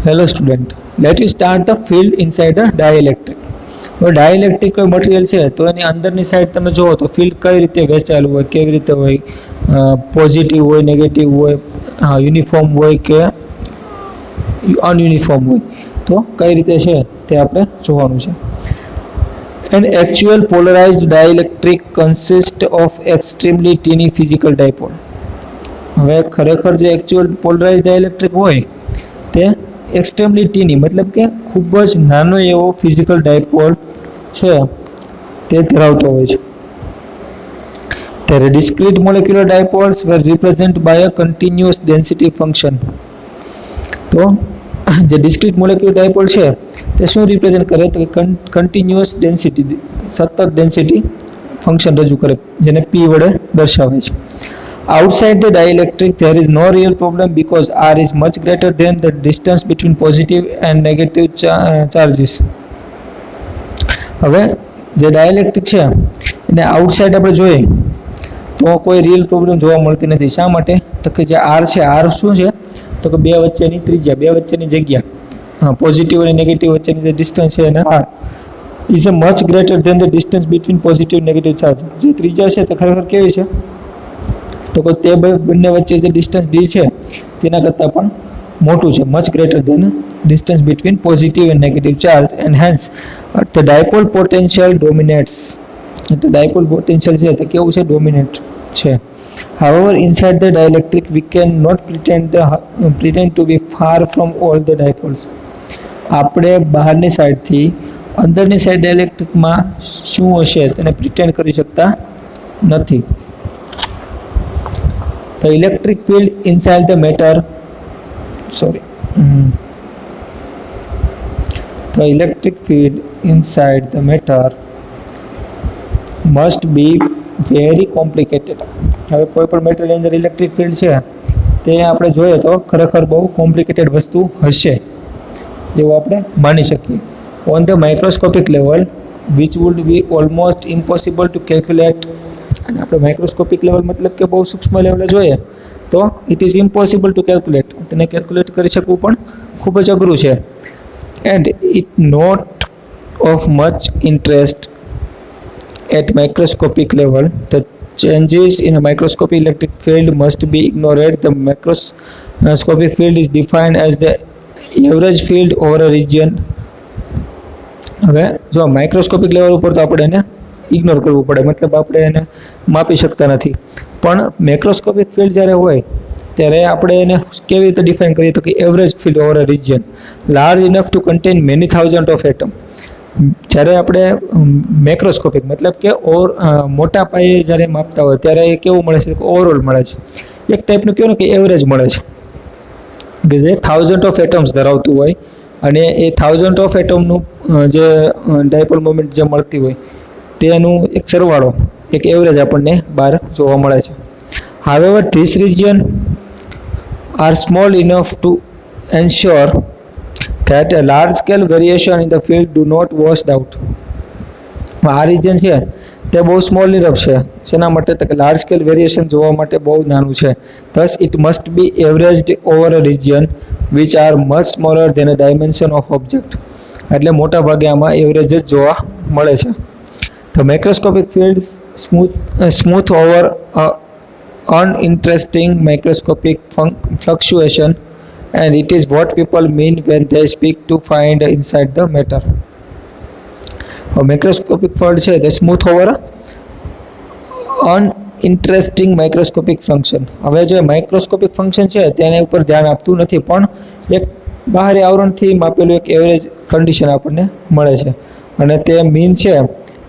Hello student, let us start the field inside a dielectric. હવે dielectric કોઈ material છે તો એની અંદરની સાઈડ તમે જુઓ તો ફિલ્ડ કઈ રીતે વહેંચાયેલું હોય, કેવી રીતે હોય, પોઝિટિવ હોય, નેગેટિવ હોય, યુનિફોર્મ હોય કે અનયુનિફોર્મ હોય, તો કઈ રીતે છે તે આપણે જોવાનું છે. An actual polarized dielectric consists of extremely teeny physical dipole. હવે ખરેખર જે એકચ્યુઅલ પોલરાઇઝ ડાયઇલેક્ટ્રિક હોય તે એક્સ્ટ્રીમલી ટીની મતલબ કે ખૂબ જ નાનો એવો ફિઝિકલ ડાયપોલ છે તે ધરાવતો હોય છે. ત્યારે discrete molecular dipoles were represented by a continuous density function. તો જે ડિસ્ક્રીટ મોલેક્યુલર ડાયપોલ છે તે શું રિપ્રેઝન્ટ કરે તો કન્ટિન્યુઅસ ડેન્સિટી, સતત ડેન્સિટી ફંક્શન રજૂ કરે જેને P વડે દર્શાવે છે. Outside the dielectric, there is no real problem because R is much greater than the distance between positive and negative charges. હવે જે ડાયઇલેક્ટ્રિક છે એને આઉટસાઇડ આપણે જોઈએ તો કોઈ રિયલ પ્રોબ્લેમ જોવા મળતી નથી. શા માટે તો કે જે આર છે, આર શું છે તો કે બે વચ્ચેની ત્રિજ્યા, બે વચ્ચેની જગ્યા, પોઝિટિવ અને નેગેટિવ વચ્ચેની જે ડિસ્ટન્સ છે એને R is a much greater than the distance between positive negative charge. જે ત્રિજ્યા છે તે ખરેખર કેવી છે તો કે તે બંને વચ્ચે જે ડિસ્ટન્સ ડી છે તેના કરતાં પણ મોટું છે, much greater than distance between positive and negative charge, and hence the dipole potential dominates. એટલે ડાયપોલ પોટેન્શિયલ છે તે કેવું છે, ડોમિનેટ છે. However, inside the dielectric we can not pretend to be far from all the dipoles. આપણે બહારની સાઈડથી અંદરની સાઈડ ડાયલેક્ટ્રિકમાં શું હશે તેને પ્રિટેન્ડ કરી શકતા નથી. The electric field inside the matter the electric field inside the matter must be very complicated. હવે કોઈ પણ મેટરની અંદર ઇલેક્ટ્રિક ફિલ્ડ છે તે આપણે જોઈએ તો ખરેખર બહુ કોમ્પ્લિકેટેડ વસ્તુ હશે જેવું આપણે માની શકીએ. On the microscopic level which would be almost impossible to calculate. અને આપણે માઇક્રોસ્કોપિક લેવલ મતલબ કે બહુ સૂક્ષ્મ લેવલે જોઈએ તો it is impossible to calculate, તેને કેલ્ક્યુલેટ કરી શકવું પણ ખૂબ જ અઘરું છે. And it not of much interest at microscopic level. The changes in a microscopic electric field must be ignored. The microscopic field is defined as the average field over a region. હવે જો microscopic level ઉપર તો આપણે એને ignore કરવું પડે, મતલબ આપણે એને માપી શકતા નથી. પણ મેક્રોસ્કોપિક ફિલ્ડ જ્યારે હોય ત્યારે આપણે એને કેવી રીતે ડિફાઇન કરીએ તો કે average field over a region large enough to contain many thousand of atom. જ્યારે આપણે મેક્રોસ્કોપિક મતલબ કે મોટા પાયે જ્યારે માપતા હોય ત્યારે એ કેવું મળે છે, ઓવરઓલ મળે છે, એક ટાઈપનું કહેવાય ને કે એવરેજ મળે છે કે જે થાઉઝન્ડ ઓફ એટમ્સ ધરાવતું હોય અને એ થાઉઝન્ડ ઓફ એટમનું જે ડાયપોલ મોમેન્ટ જે મળતી હોય તેનું એક સરવાળો, એક એવરેજ આપણને બહાર જોવા મળે છે. However, this region are small enough to ensure that a large scale variation in the field do not washed out. આ રિજન છે તે બહુ સ્મોલ ઇનફ છે, શેના માટે તો કે લાર્જ સ્કેલ વેરિએશન જોવા માટે બહુ નાનું છે. thus it must be averaged over a region which are much smaller than a dimension of object. એટલે મોટા ભાગે આમાં એવરેજ જ જોવા મળે છે. The microscopic field smooth over a uninteresting microscopic fluctuation, and it is what people mean when they speak to find inside the matter. Microscopic field છે તે સ્મૂથ ઓવર અનઇન્ટરેસ્ટિંગ માઇક્રોસ્કોપિક ફંક્શન. હવે જે માઇક્રોસ્કોપિક ફંક્શન છે તેના ઉપર ધ્યાન આપતું નથી, પણ એક બહારી આવરણથી માપેલું એક એવરેજ કન્ડિશન આપણને મળે છે. અને તે મીન છે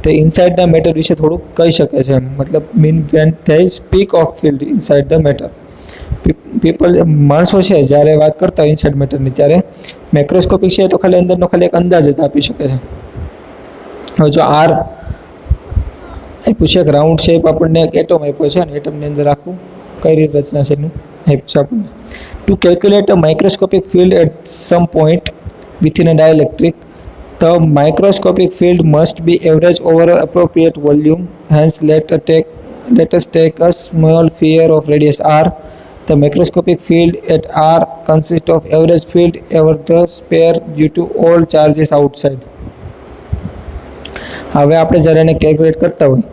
તે ઇનસાઇડના મેટર વિશે થોડુંક કહી શકે છે, મતલબ mean when they speak of field inside the matter. માણસો છે જ્યારે વાત કરતા હોય ઇનસાઇડ મેટરની ત્યારે મેક્રોસ્કોપિક છે તો ખાલી અંદરનો ખાલી એક અંદાજ જ આપી શકે છે. હવે જો આર આપ્યું છે, એક રાઉન્ડ શેપ આપણને એક એટમ આપ્યો છે અને એટમની અંદર આખું કઈ રીતે રચના છે એનું આપ્યું છે આપણને. To calculate a microscopic field at some point within a dielectric, the microscopic field must be averaged over an appropriate volume. Hence, let us take a small sphere of radius r. The macroscopic field at R consists of average field over the sphere due to all charges outside. હવે આપણે જ્યારે એને calculate કરતા હોય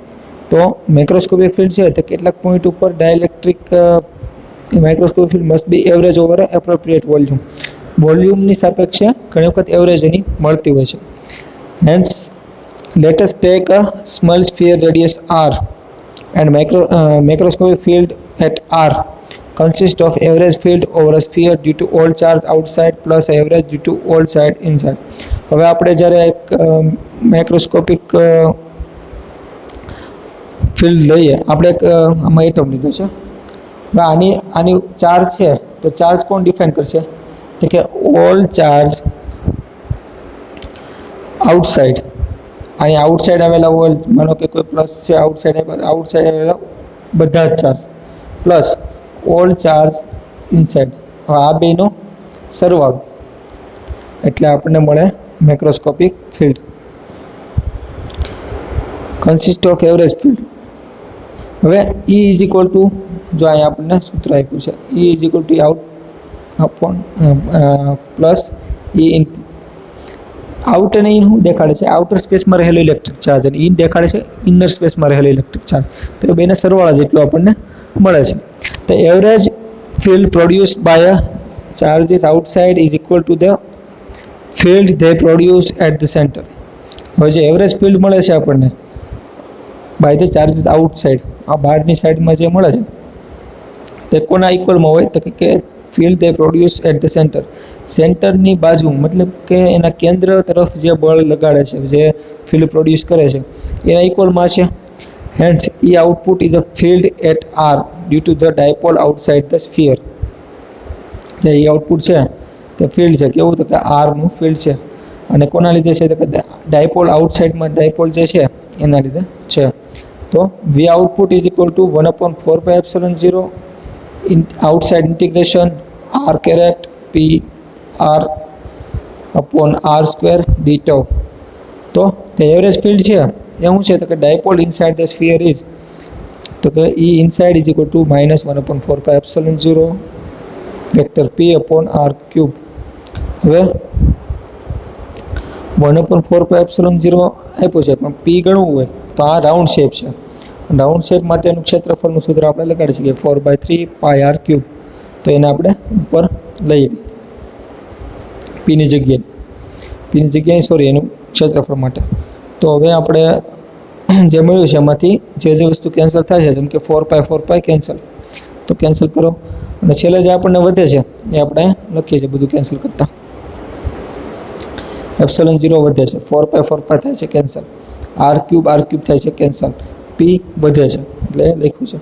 તો macroscopic field છે તે કેટલાક પોઈન્ટ ઉપર dielectric microscopic field must be average over appropriate volume. વોલ્યુમની સાપેક્ષે ઘણી વખત એવરેજ એની મળતી હોય છે. Hence let us take a small sphere radius r and macroscopic field at r consists of average field over a sphere due to all charge outside plus average due to all side inside. હવે આપણે જ્યારે એક macroscopic field લઈએ, આપણે એક આમાં atom લીધો છે, આની ચાર્જ છે તો ચાર્જ કોણ ડિફાઇન કરશે? તો કે ઓલ ચાર્જ આઉટસાઇડ. અહીં આઉટસાઇડ આવેલા હોય, માનો કે કોઈ પ્લસ છે, આઉટસાઇડ આવેલા બધા જ charge plus all charge inside. હવે આ બેનો સરવાળો એટલે આપણને મળે macroscopic field. Consist of average field. હવે E ઇઝ ઇક્વલ ટુ, જો અહીંયા આપણને સૂત્ર આપ્યું છે, E is equal two out upon plus E into out અને ઇન શું દેખાડે છે? આઉટર સ્પેસમાં રહેલો ઇલેક્ટ્રિક ચાર્જ અને ઇન દેખાડે છે ઇનર સ્પેસમાં રહેલો ઇલેક્ટ્રિક ચાર્જ. તો એ બેના સરવાળા જેટલું આપણને મળે છે. તો average field produced by charges outside is equal to the field they produce at the centre. હવે જે એવરેજ ફિલ્ડ મળે છે આપણને બાય ધ ચાર્જીસ આઉટસાઇડ, આ બહારની સાઈડમાં જે મળે છે તે કોના ઇક્વલમાં હોય? તો કે field they produce at the centre. સેન્ટરની બાજુ મતલબ કે એના કેન્દ્ર તરફ જે બળ લગાડે છે, જે ફિલ્ડ પ્રોડ્યુસ કરે છે એના ઇક્વલમાં છે. Hence E output is a field at R due to the dipole outside the sphere. જે E આઉટપુટ છે તે ફિલ્ડ છે, કેવું? તો કે આરનું ફિલ્ડ છે. અને કોના લીધે છે? તો કે ડાયપોલ આઉટસાઇડમાં ડાયપોલ જે છે એના લીધે છે. તો V output is equal to 1/4πε0 outside integration r caret p r upon r square d tau. તો the average field છે એ શું છે? તો કે dipole inside the sphere is, તો કે E inside is equal to -1/4πε0 vector p upon r cube. હવે 1/4πε0 આપ્યું છે પણ p ગણવું હોય તો આ રાઉન્ડ શેપ છે. રાઉન્ડ શેપ માટેનું ક્ષેત્રફળનું સૂત્ર આપણે લગાડી શકીએ 4/3πr3. તો એને આપણે ઉપર લઈ પીની જગ્યાએ સોરી એનું ક્ષેત્રફળ માટે. તો હવે આપણે જે મળ્યું છે એમાંથી જે વસ્તુ કેન્સલ થાય છે, જેમ કે 4π કેન્સલ, તો કેન્સલ કરો. અને છેલ્લે જે આપણને વધે છે એ આપણે લખીએ છીએ બધું કેન્સલ કરતાં. ε0 વધે છે, 4π થાય છે કેન્સલ, r ક્યુબ થાય છે કેન્સલ, p વધે છે એટલે લખ્યું છે.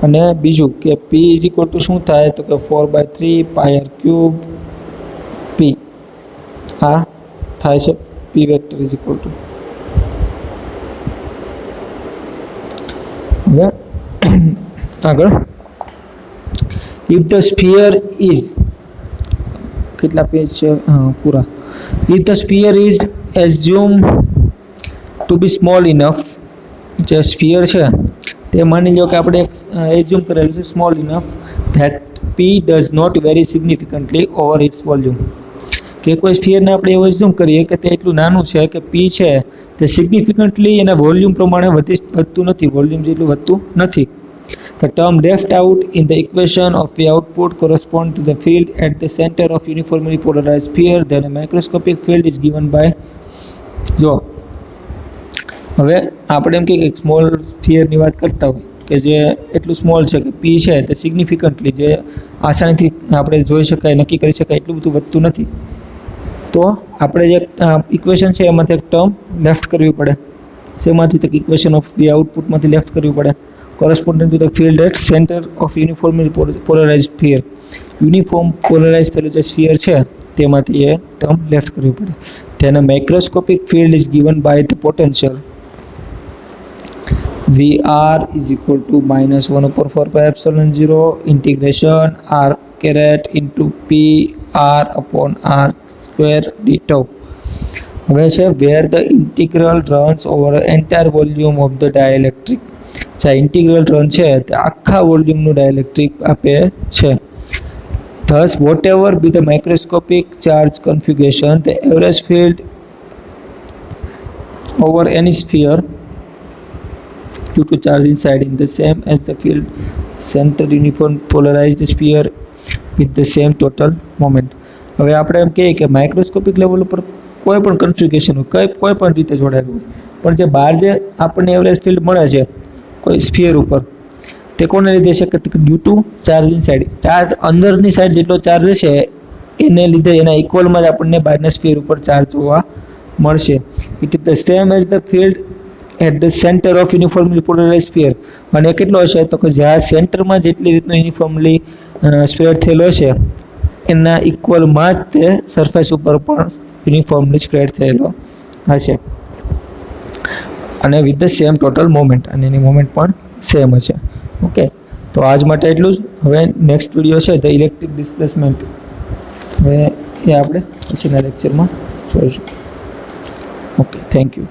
અને બીજું કે p ઇઝ ઇક્વલ ટુ શું થાય? તો કે 4/3πr3 p આ થાય છે p vector is equal to. હવે આગળ, ઇફ ધ સ્ફિયર ઇઝ, કેટલા પેજ છે પૂરા? If the sphere is assume to be small enough, જે સ્ફિયર છે તે માની લો કે આપણે એઝ્યુમ કરેલું છે small enough that p does not vary significantly over its volume. કે કોઈ સ્ફિયરને આપણે એવું એઝ્યુમ કરીએ કે તે એટલું નાનું છે કે p છે તે સિગ્નિફિકન્ટલી એના વોલ્યુમ પ્રમાણે વધતું નથી, વોલ્યુમ જેટલું વધતું નથી. The term left out in the equation of the output corresponds to the field at the center of uniformly polarized sphere. Then a macroscopic field is given by, જો હવે આપણે એમ કે સ્મોલ સ્ફિયરની વાત કરતા હોય કે જે એટલું સ્મોલ છે કે p છે તે સિગ્નિફિકન્ટલી જે આસાનીથી આપણે જોઈ શકાય, નક્કી કરી શકાય એટલું બધું વધતું નથી. તો આપણે જે ઇક્વેશન છે એમાંથી એક ટર્મ લેફ્ટ કરવી પડે. શેમાંથી? તો ઇક્વેશન ઓફ ધી આઉટપુટમાંથી લેફ્ટ કરવી પડે. corresponding to the field at center of uniformly polarized sphere. Uniform polarize થયેલું જે સ્ફિયર છે તેમાંથી એ ટર્મ લેફ્ટ કરવી પડે. then a macroscopic field is given by the potential VR is equal to -1/4πε0 integration r caret into p r upon r square d tau. હવે છે where the integral runs over the entire volume of the dielectric. જે integral run છે તે આખા વોલ્યુમનું dielectric આપે છે. Thus, whatever be the microscopic charge configuration, the average field over any sphere due to charge inside is the same as the field center uniform polarized sphere with the same total moment. હવે આપણે એમ કહીએ કે microscopic level ઉપર કોઈ પણ configuration હોય, કોઈ પણ રીતે જોડાયેલું હોય, પણ જે બહાર જે આપણને એવરેજ ફિલ્ડ મળે છે કોઈ સ્ફિયર ઉપર, તે કોને લીધે છે કે due to charge inside, charge અંદરની સાઈડ જેટલો ચાર્જ હશે એને લીધે એના ઇક્વલમાં જ આપણને બહારના સ્ફિયર ઉપર ચાર્જ જોવા મળશે. It is the same as the field at the centre of uniformly polarize sphere. અને કેટલો હશે તો કે જ્યાં સેન્ટરમાં જેટલી રીતનો યુનિફોર્મલી સ્પ્રેડ થયેલો છે એના ઇક્વલમાં જ તે સરફેસ ઉપર પણ યુનિફોર્મલી સ્પ્રેડ થયેલો હશે અને with the same total moment, અને એની મોમેન્ટ પણ સેમ હશે. ઓકે, તો આજ માટે એટલું જ. હવે નેક્સ્ટ વિડીયો છે ધ ઇલેક્ટ્રિક ડિસ્પ્લેસમેન્ટ, હવે એ આપણે પછીના લેક્ચરમાં જોઈશું. Okay, thank you.